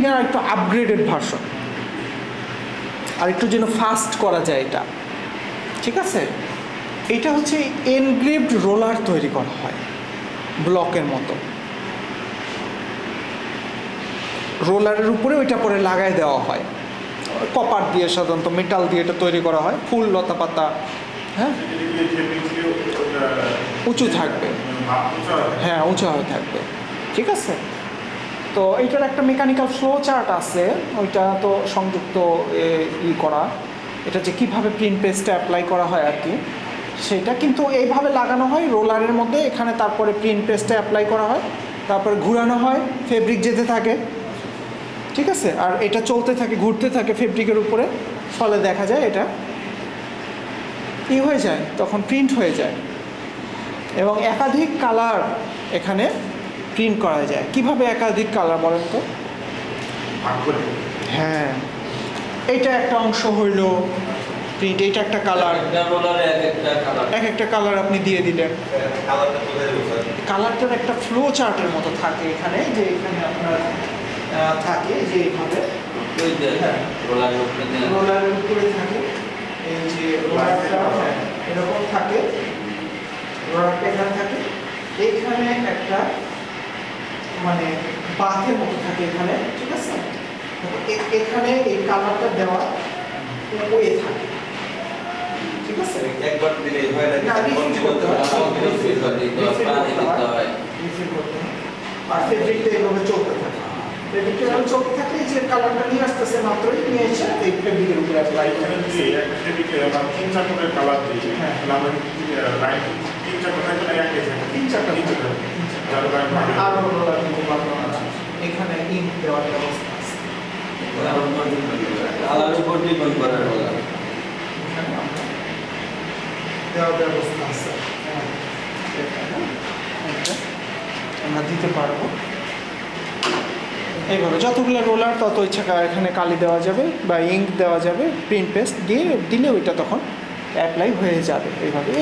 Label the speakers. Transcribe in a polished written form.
Speaker 1: প্রিন্টিংয়ের একটু upgraded version, আর একটু যেন ফাস্ট করা যায় এটা, ঠিক আছে। এটা হচ্ছে এনগ্রেভড রোলার তৈরি করা হয় ব্লকের মতো, রোলারের উপরে ওইটা পরে লাগাই দেওয়া হয়, কপার দিয়ে সাধারণত মেটাল দিয়ে এটা তৈরি করা হয়, ফুল লতা পাতা, হ্যাঁ উঁচু থাকবে, হ্যাঁ উঁচু হয়ে থাকবে, ঠিক আছে। তো এইটার একটা মেকানিক্যাল ফ্লো চার্ট আছে, ওইটা তো সংযুক্ত করা, এটা যে কীভাবে প্রিন্ট পেস্টটা অ্যাপ্লাই করা হয় আর কি, সেটা কিন্তু এইভাবে লাগানো হয় রোলারের মধ্যে, এখানে তারপরে প্রিন্ট পেস্টটা অ্যাপ্লাই করা হয়, তারপরে ঘুরানো হয়, ফেব্রিক যেতে থাকে, ঠিক আছে। আর এটা চলতে থাকে, ঘুরতে থাকে ফেব্রিকের উপরে, ফলে দেখা যায় এটা কী হয়ে যায়, তখন প্রিন্ট হয়ে যায়, এবং একাধিক কালার এখানে প্রিন্ট করা যায়। কিভাবে একাধিক কালার বলেন তো? হ্যাঁ, এইটা একটা অংশ হইল প্রিন্ট, এইটা একটা কালার, এক একটা কালার আপনি দিয়ে দিলেন, কালারটার একটা ফ্লো চার্টের মতো থাকে এখানে, যে এখানে আপনার থাকে যে এইভাবে রোলারের উপরে থাকে, এই যে রোলারটা এরকম থাকে, রোলারটা এখানে থাকে, এইখানে একটা মানে বাথের মতো থাকে এখানে, ঠিক আছে। এখানে এই কালারটা দেওয়া ওয়ে থাকে, ঠিক আছে।
Speaker 2: একবার দিলে হয় না,
Speaker 1: রিফিল করতে হয়, আর ফেব্রিকটা এইভাবে চলতে থাকে, ফেব্রিকটা এভাবে চলতে থাকে, এই যে কালারটা নিয়ে আসতেছে মাত্রই নিয়ে এসে এই ফেব্রিকের উপরে অ্যাপ্লাই করে
Speaker 3: দিয়ে একটা ফেব্রিকে আমরা 3-4 করে কালার দিই,
Speaker 1: হ্যাঁ
Speaker 3: আমরা লাইন 3-4 করে করে এক এসে
Speaker 1: 3-4টা আরো রোলার কিন্তু বানানো আছে, এখানে ইঙ্ক দেওয়ার ব্যবস্থা আছে,
Speaker 2: আলাদা উপর ডিপেন্ড করে রোলার
Speaker 1: এখানে আমরা দেওয়ার ব্যবস্থা আছে, আমরা দিতে পারবো এইভাবে। যতগুলো রোলার তত ইচ্ছা এখানে কালি দেওয়া যাবে বা ইঙ্ক দেওয়া যাবে, প্রিন্ট পেস্ট দিয়ে দিলে ওইটা তখন অ্যাপ্লাই হয়ে যাবে এইভাবে।